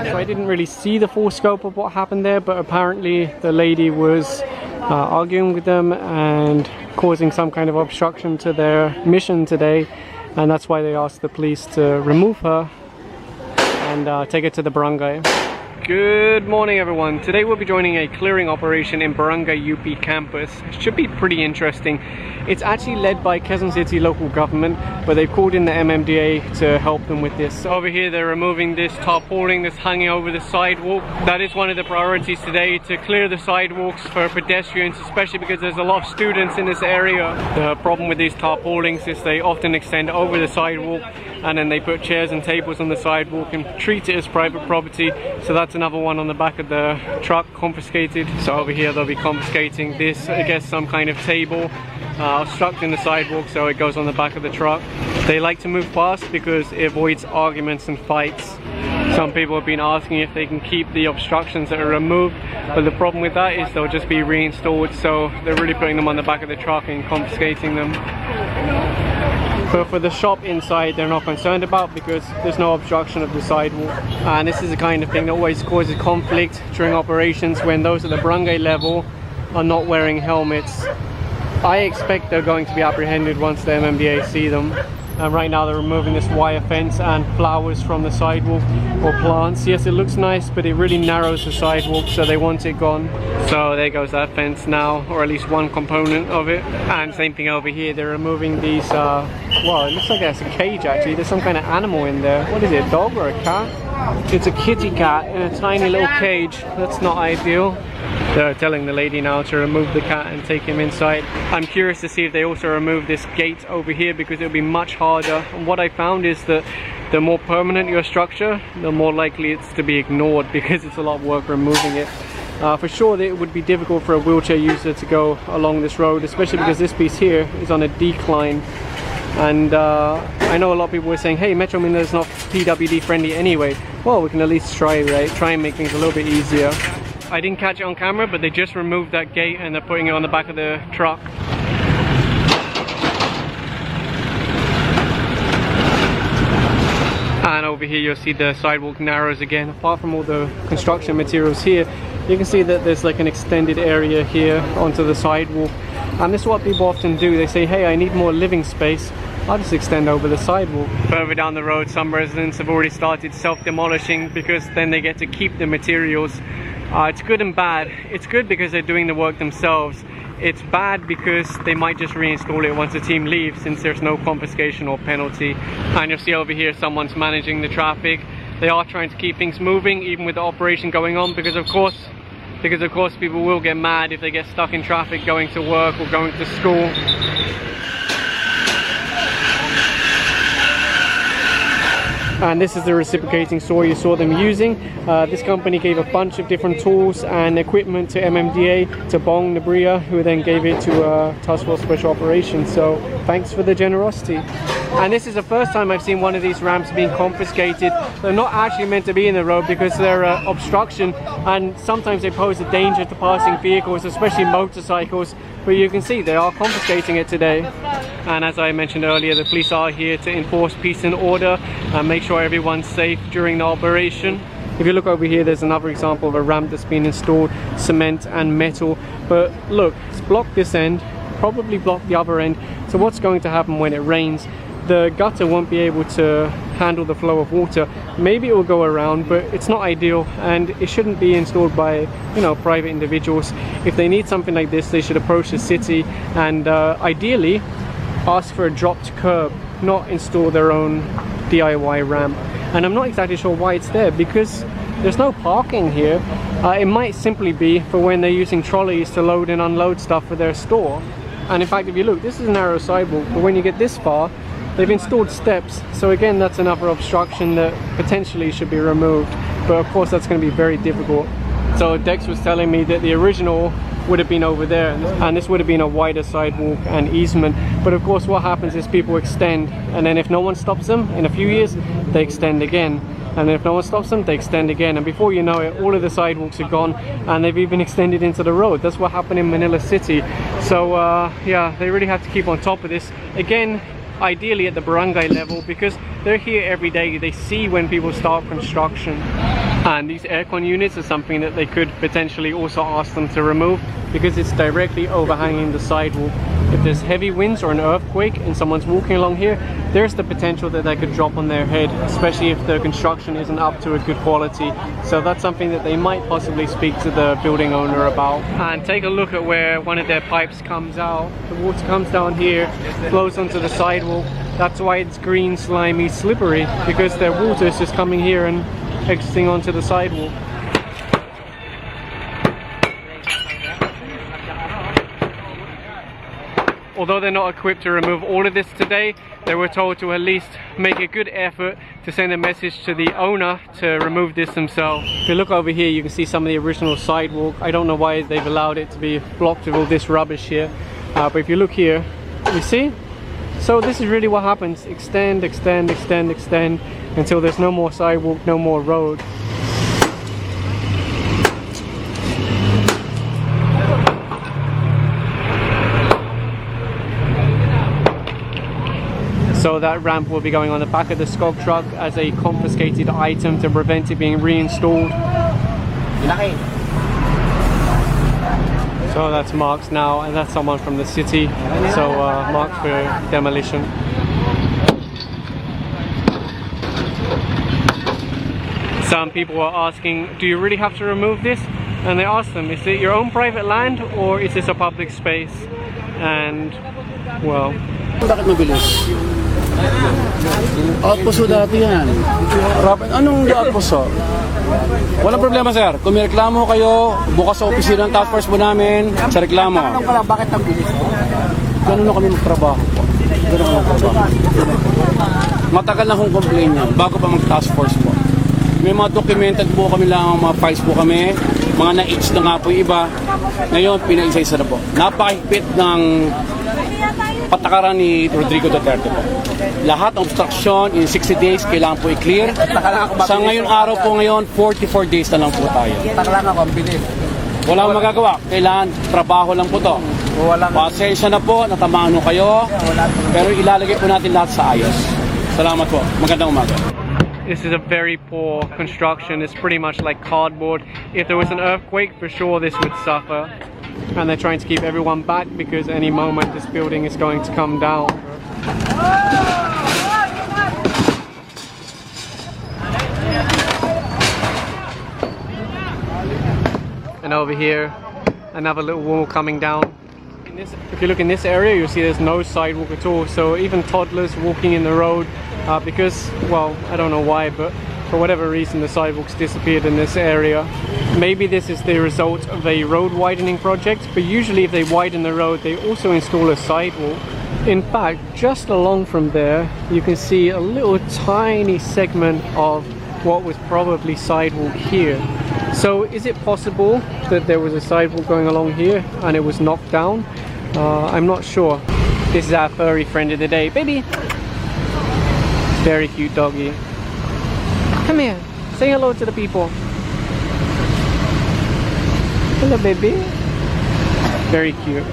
So I didn't really see the full scope of what happened there, but apparently the lady was arguing with them and causing some kind of obstruction to their mission today, and that's why they asked the police to remove her and take her to the Barangay. Good morning everyone. Today we'll be joining a clearing operation in Barangay UP campus. It should be pretty interesting. It's actually led by Quezon City local government, but they've called in the MMDA to help them with this. So over here they're removing this tarpaulin that's hanging over the sidewalk. That is one of the priorities today, to clear the sidewalks for pedestrians, especially because there's a lot of students in this area. The problem with these tarpaulins is they often extend over the sidewalk, and then they put chairs and tables on the sidewalk and treat it as private property. So that's another one on the back of the truck confiscated. So over here they'll be confiscating this, I guess some kind of table obstructing the sidewalk, so it goes on the back of the truck. They like to move fast because it avoids arguments and fights. Some people have been asking if they can keep the obstructions that are removed, but the problem with that is they'll just be reinstalled, so they're really putting them on the back of the truck and confiscating them. But for the shop inside they're not concerned about, because there's no obstruction of the sidewalk. And this is the kind of thing that always causes conflict during operations, when those at the barangay level are not wearing helmets. I expect they're going to be apprehended once the MMDA see them. And right now they're removing this wire fence and flowers from the sidewalk, or plants. Yes, it looks nice, but it really narrows the sidewalk, so they want it gone. So there goes that fence now, or at least one component of it. And same thing over here, they're removing these, well, it looks like it's a cage actually. There's some kind of animal in there. What is it, a dog or a cat? It's a kitty cat in a tiny little cage. That's not ideal. They're telling the lady now to remove the cat and take him inside. I'm curious to see if they also remove this gate over here, because it'll be much harder. And what I found is that the more permanent your structure, the more likely it's to be ignored, because it's a lot of work removing it. For sure it would be difficult for a wheelchair user to go along this road, especially because this piece here is on a decline. And I know a lot of people were saying, hey, Metro Minda is not PWD friendly anyway. Well, we can at least try, right? Try and make things a little bit easier. I didn't catch it on camera, but they just removed that gate and they're putting it on the back of the truck. And over here you'll see the sidewalk narrows again. Apart from all the construction materials here, you can see that there's like an extended area here onto the sidewalk. And this is what people often do. They say, hey, I need more living space. I'll just extend over the sidewalk. Further down the road, some residents have already started self-demolishing, because then they get to keep the materials. It's good and bad. It's good because they're doing the work themselves. It's bad because they might just reinstall it once the team leaves, since there's no confiscation or penalty. And you'll see over here someone's managing the traffic. They are trying to keep things moving even with the operation going on, because of course people will get mad if they get stuck in traffic going to work or going to school. And this is the reciprocating saw you saw them using. This company gave a bunch of different tools and equipment to MMDA, to Bong Nabria, who then gave it to Task Force Special Operations. So thanks for the generosity. And this is the first time I've seen one of these ramps being confiscated. They're not actually meant to be in the road because they're obstruction, and sometimes they pose a danger to passing vehicles, especially motorcycles. But you can see they are confiscating it today. And as I mentioned earlier, the police are here to enforce peace and order and make sure everyone's safe during the operation. If you look over here, there's another example of a ramp that's been installed, cement and metal. But look, it's blocked this end, probably blocked the other end. So what's going to happen when it rains? The gutter won't be able to handle the flow of water. Maybe it will go around, but it's not ideal, and it shouldn't be installed by, you know, private individuals. If they need something like this, they should approach the city and ideally ask for a dropped curb, not install their own DIY ramp. And I'm not exactly sure why it's there, because there's no parking here. It might simply be for when they're using trolleys to load and unload stuff for their store. And in fact, if you look, this is a narrow sidewalk, but when you get this far, they've installed steps. So again, that's another obstruction that potentially should be removed. But of course, that's going to be very difficult. So Dex was telling me that the original would have been over there, and this would have been a wider sidewalk and easement. But of course what happens is people extend, and then if no one stops them, in a few years they extend again, and then if no one stops them, they extend again, and before you know it, all of the sidewalks are gone, and they've even extended into the road. That's what happened in Manila City. So yeah, they really have to keep on top of this. Again, ideally at the barangay level, because they're here every day. They see when people start construction, and these aircon units are something that they could potentially also ask them to remove, because it's directly overhanging the sidewalk. If there's heavy winds or an earthquake and someone's walking along here, there's the potential that they could drop on their head, especially if the construction isn't up to a good quality. So that's something that they might possibly speak to the building owner about. And take a look at where one of their pipes comes out. The water comes down here, flows onto the sidewalk. That's why it's green, slimy, slippery, because their water is just coming here and exiting onto the sidewalk. Although they're not equipped to remove all of this today, they were told to at least make a good effort to send a message to the owner to remove this themselves. If you look over here, you can see some of the original sidewalk. I don't know why they've allowed it to be blocked with all this rubbish here. But if you look here, you see? So this is really what happens. Extend, extend, extend, extend, until there's no more sidewalk, no more road. So that ramp will be going on the back of the SCOG truck as a confiscated item to prevent it being reinstalled. So that's marked now, and that's someone from the city. So marked for demolition. Some people are asking, do you really have to remove this? And they ask them, is it your own private land or is this a public space? And well, bakit mabilis? Outpost dati yan. Anong outpost? Walang problema, sir. Kung may reklamo kayo, bukas sa opisina ng task force po namin sa reklamo. Tanong ko lang, bakit ang bilis? Ganun na kami magtrabaho po. Ganun na magtrabaho. Matagal na akong complain yan bago pa mag-task force po. May mga documented po kami lang, mga files po kami. Mga na-itch na nga po yung iba. Ngayon, pinaisa-isa na po. Napakahigpit ng patakaran ni Rodrigo Duterte po. Lahat ng obstruction in 60 days kailangan po i-clear. Sa ngayon araw po ngayon, 44 days na lang po tayo. Wala akong magagawa. Kailangan trabaho lang po to. Pasensya na po, natamaan ho kayo. Pero ilalagay po natin lahat sa ayos. Salamat po. Magandang umaga. This is a very poor construction. It's pretty much like cardboard. If there was an earthquake, for sure this would suffer. And they're trying to keep everyone back because any moment this building is going to come down. And over here, another little wall coming down. If you look in this area, you'll see there's no sidewalk at all. So even toddlers walking in the road, because, well, I don't know why, but for whatever reason the sidewalks disappeared in this area. Maybe this is the result of a road widening project, but usually if they widen the road, they also install a sidewalk. In fact, just along from there, you can see a little tiny segment of what was probably sidewalk here. So is it possible that there was a sidewalk going along here and it was knocked down? I'm not sure. This is our furry friend of the day, baby. Very cute doggy. Come here, say hello to the people. Hello, baby. Very cute.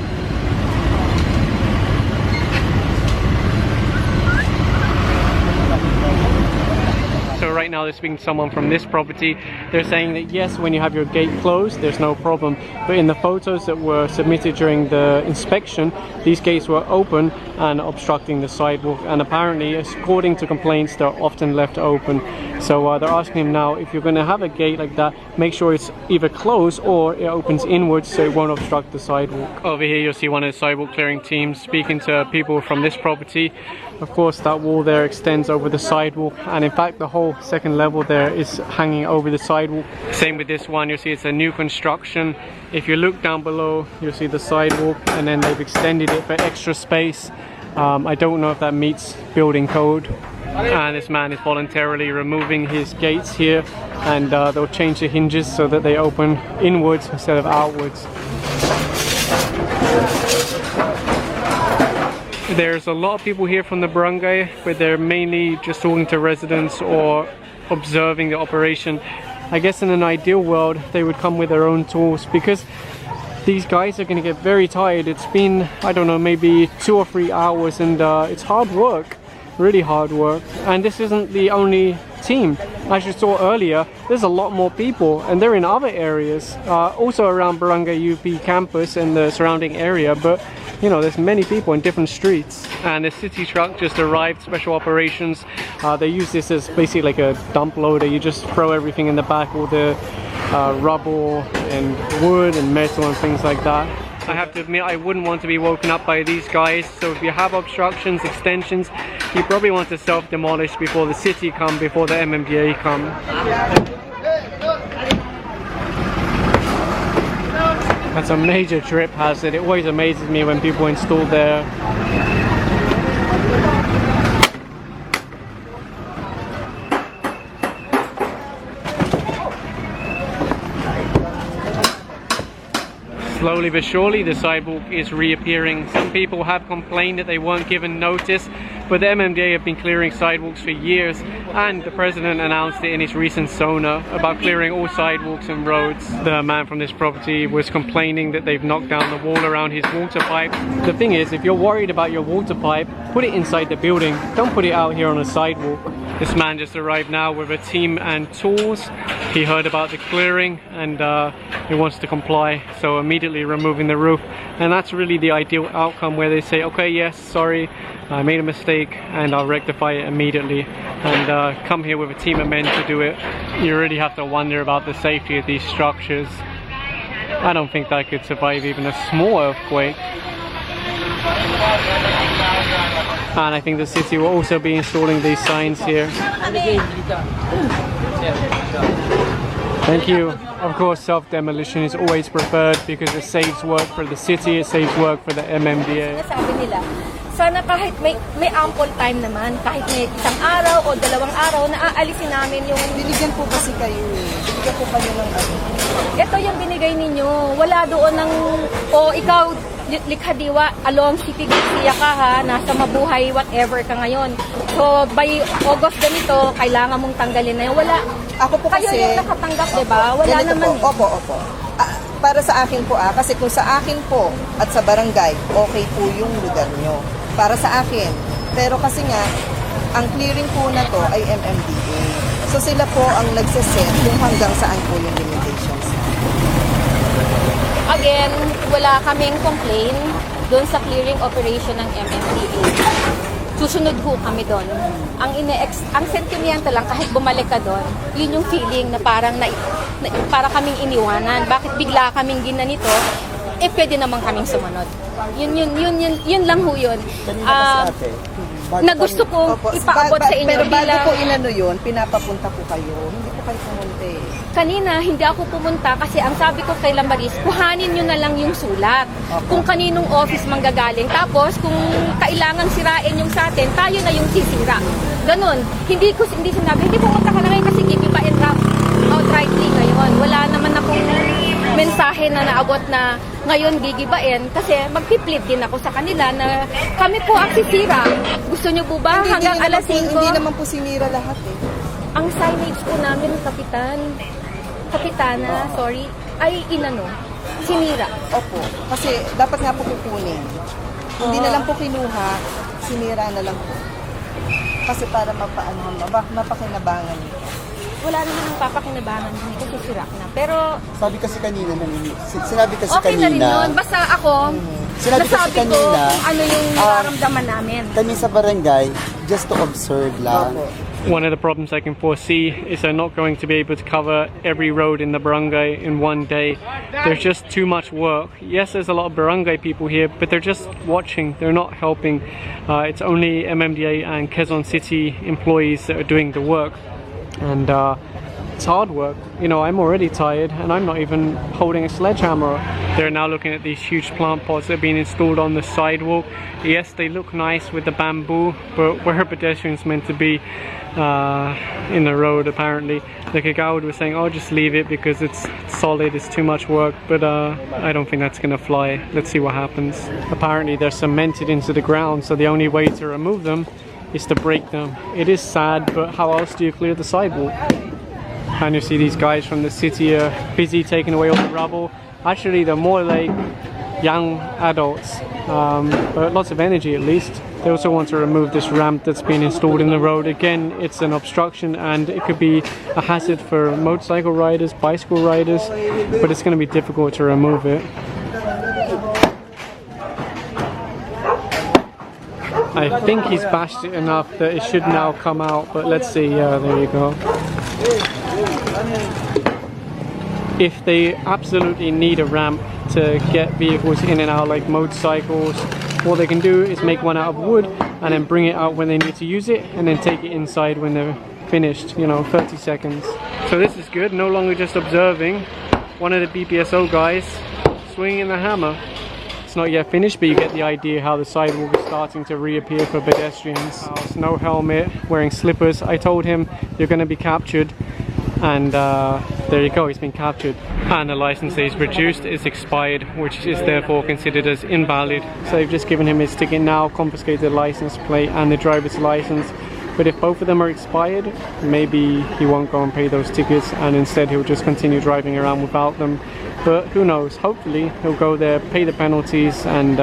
So right now they're speaking to someone from this property. They're saying that yes, when you have your gate closed, there's no problem. But in the photos that were submitted during the inspection, these gates were open and obstructing the sidewalk. And apparently, according to complaints, they're often left open. So they're asking him now, if you're going to have a gate like that, make sure it's either closed or it opens inwards so it won't obstruct the sidewalk. Over here, you'll see one of the sidewalk clearing teams speaking to people from this property. Of course, that wall there extends over the sidewalk, and in fact the whole second level there is hanging over the sidewalk. Same with this one, you'll see it's a new construction. If you look down below, you'll see the sidewalk, and then they've extended it for extra space. I don't know if that meets building code. And this man is voluntarily removing his gates here, and they'll change the hinges so that they open inwards instead of outwards. There's a lot of people here from the barangay, but they're mainly just talking to residents or observing the operation. I guess in an ideal world they would come with their own tools, because these guys are going to get very tired. It's been, I don't know, maybe 2 or 3 hours, and it's hard work, really hard work. And this isn't the only team. As you saw earlier, there's a lot more people, and they're in other areas, also around Barangay UP campus and the surrounding area, but you know, there's many people in different streets. And the city truck just arrived, special operations. They use this as basically like a dump loader. You just throw everything in the back, all the rubble and wood and metal and things like that. I have to admit, I wouldn't want to be woken up by these guys. So if you have obstructions, extensions, you probably want to self-demolish before the city come, before the MMDA come. That's a major trip hazard. It always amazes me when people install their slowly but surely the sidewalk is reappearing. Some people have complained that they weren't given notice, but the MMDA have been clearing sidewalks for years, and the president announced it in his recent SONA about clearing all sidewalks and roads. The man from this property was complaining that they've knocked down the wall around his water pipe. The thing is, if you're worried about your water pipe, put it inside the building. Don't put it out here on a sidewalk. This man just arrived now with a team and tools. He heard about the clearing and he wants to comply, so immediately removing the roof. And that's really the ideal outcome, where they say, okay, yes, sorry, I made a mistake and I'll rectify it immediately, and come here with a team of men to do it. You really have to wonder about the safety of these structures. I don't think that could survive even a small earthquake. And I think the city will also be installing these signs here. Thank you. Of course, self-demolition is always preferred because it saves work for the city, it saves work for the MMDA. Sabi nila, sana kahit may ample time naman, kahit may isang araw o 2 araw, na aalisin namin yung... Binigyan po kasi kayo. Binigyan po kayo ng ano. Ito yung binigay ninyo. Wala doon ng, o ikaw, likha diwa, along City Garcia ka ha, nasa mabuhay, whatever ka ngayon. So, by August ganito, kailangan mong tanggalin na yun. Wala. Ako po kasi... Kayo yung nakatanggap, diba? Wala naman. Po, opo. Para sa akin po kasi kung sa akin po at sa barangay, okay po yung lugar nyo. Para sa akin. Pero kasi nga, ang clearing po na to ay MMDA. So sila po ang nagsaset kung hanggang saan po yung limitations. Again, wala kaming complain doon sa clearing operation ng MMDA. Susunod ho kami doon. Ang sentimiento lang, kahit bumalik ka doon, yun yung feeling na parang para kaming iniwanan. Bakit bigla kaming ginanito? Eh, pwede naman kaming sumunod. Yun lang ho yun. Na gusto kong ipaabot sa inyo. Pero bago po inano yun, pinapapunta po kayo. Hindi po kayo pumunta eh. Kanina, hindi ako pumunta kasi ang sabi ko kay Lamaris, kuhanin nyo na lang yung sulat. Kung kaninong office manggagaling. Tapos, kung kailangan sirain yung sa atin, tayo na yung sisira. Ganon. Hindi sinabi, hindi pumunta ka na ngayon kasi gigibain outrightly ngayon. Wala naman akong mensahe na naabot na ngayon gigibain kasi magpiplit din ako sa kanila na kami po ang sisira. Gusto nyo po ba hanggang alas 5? Hindi naman po sinira lahat eh. Ang signage po namin, Kapitana, sorry, ay sinira. Opo. Kasi dapat nga po kukunin. Hindi na lang po kinuha, sinira na lang po. Kasi para mapakinabangan. Wala naman ang papakinabangan dito kasi sira na. Pero sabi kasi kanina, sinabi kasi okay kanina. Okay na rin yun. Basta ako, sinabi kasi nasabi kanina, ko kung ano yung nararamdaman namin. Kami sa barangay, just to observe lang. One of the problems I can foresee is they're not going to be able to cover every road in the barangay in one day. There's just too much work. Yes, there's a lot of barangay people here, but they're just watching. They're not helping. It's only MMDA and Quezon City employees that are doing the work. And it's hard work. You know, I'm already tired and I'm not even holding a sledgehammer. They're now looking at these huge plant pots that have been installed on the sidewalk. Yes, they look nice with the bamboo, but where are pedestrians meant to be in the road apparently? The Kagawad was saying, oh, just leave it because it's solid, it's too much work, but I don't think that's gonna fly. Let's see what happens. Apparently they're cemented into the ground, so the only way to remove them is to break them. It is sad, but how else do you clear the sidewalk? And you see these guys from the city are busy taking away all the rubble. Actually, they're more like young adults, but lots of energy at least. They also want to remove this ramp that's been installed in the road. Again, it's an obstruction and it could be a hazard for motorcycle riders, bicycle riders, but it's going to be difficult to remove it. I think he's bashed it enough that it should now come out, but let's see. Yeah, there you go. If they absolutely need a ramp to get vehicles in and out, like motorcycles, what they can do is make one out of wood and then bring it out when they need to use it, and then take it inside when they're finished, you know, 30 seconds. So this is good, no longer just observing. One of the BPSO guys swinging the hammer. It's not yet finished, but you get the idea how the sidewalk is starting to reappear for pedestrians. No helmet, wearing slippers. I told him you're going to be captured, and there you go, he's been captured. And the license that he's produced is expired, which is therefore considered as invalid. So they've just given him his ticket now, confiscated the license plate and the driver's license. But if both of them are expired, maybe he won't go and pay those tickets, and instead he'll just continue driving around without them. But who knows, hopefully he'll go there, pay the penalties, and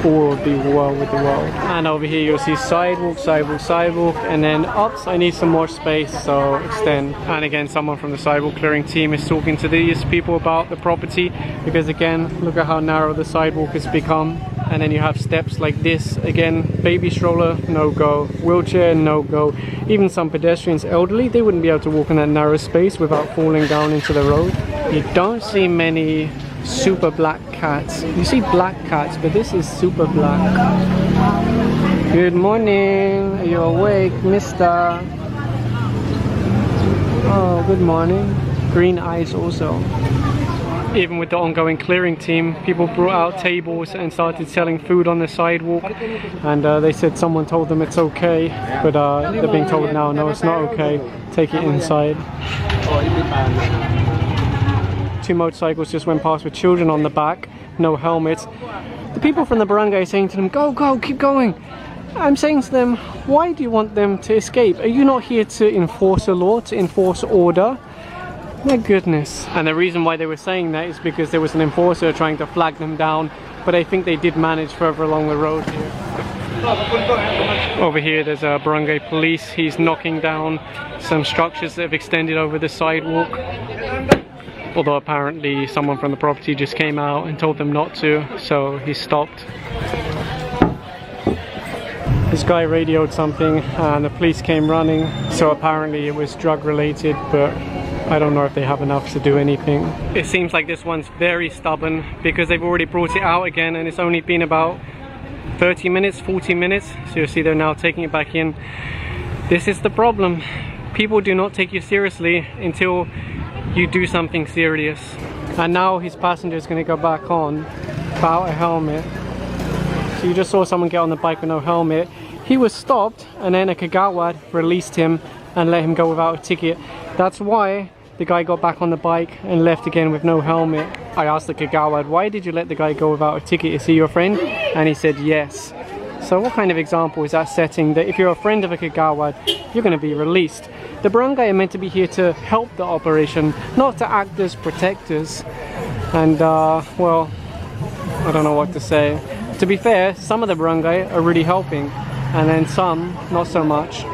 all will be well with the world. And over here you'll see sidewalk, sidewalk, sidewalk, and then ups, I need some more space, so extend. And again, someone from the sidewalk clearing team is talking to these people about the property, because again, look at how narrow the sidewalk has become. And then you have steps like this. Again, baby stroller, no go. Wheelchair, no go. Even some pedestrians, elderly, they wouldn't be able to walk in that narrow space without falling down into the road. You don't see many super black cats. You see black cats, but this is super black. Good morning. Are you awake, mister? Oh, good morning. Green eyes also. Even with the ongoing clearing team, people brought out tables and started selling food on the sidewalk, and they said someone told them it's okay, but they're being told now, no, it's not okay, take it inside. 2 motorcycles just went past with children on the back, no helmets. The people from the barangay are saying to them, go, go, keep going. I'm saying to them, why do you want them to escape? Are you not here to enforce a law, to enforce order? My goodness. And the reason why they were saying that is because there was an enforcer trying to flag them down, but I think they did manage further along the road here. Over here there's a barangay police. He's knocking down some structures that have extended over the sidewalk. Although apparently someone from the property just came out and told them not to, so he stopped. This guy radioed something and the police came running, so apparently it was drug related, but I don't know if they have enough to do anything. It seems like this one's very stubborn because they've already brought it out again, and it's only been about 30 minutes, 40 minutes. So you'll see they're now taking it back in. This is the problem. People do not take you seriously until you do something serious. And now his passenger is going to go back on without a helmet. So you just saw someone get on the bike with no helmet. He was stopped, and then a kagawad released him and let him go without a ticket. That's why the guy got back on the bike and left again with no helmet. I asked the kagawad, why did you let the guy go without a ticket? Is he your friend? And he said yes. So what kind of example is that setting, that if you're a friend of a kagawad, you're going to be released? The barangay are meant to be here to help the operation, not to act as protectors. And well, I don't know what to say. To be fair, some of the barangay are really helping, and then some not so much.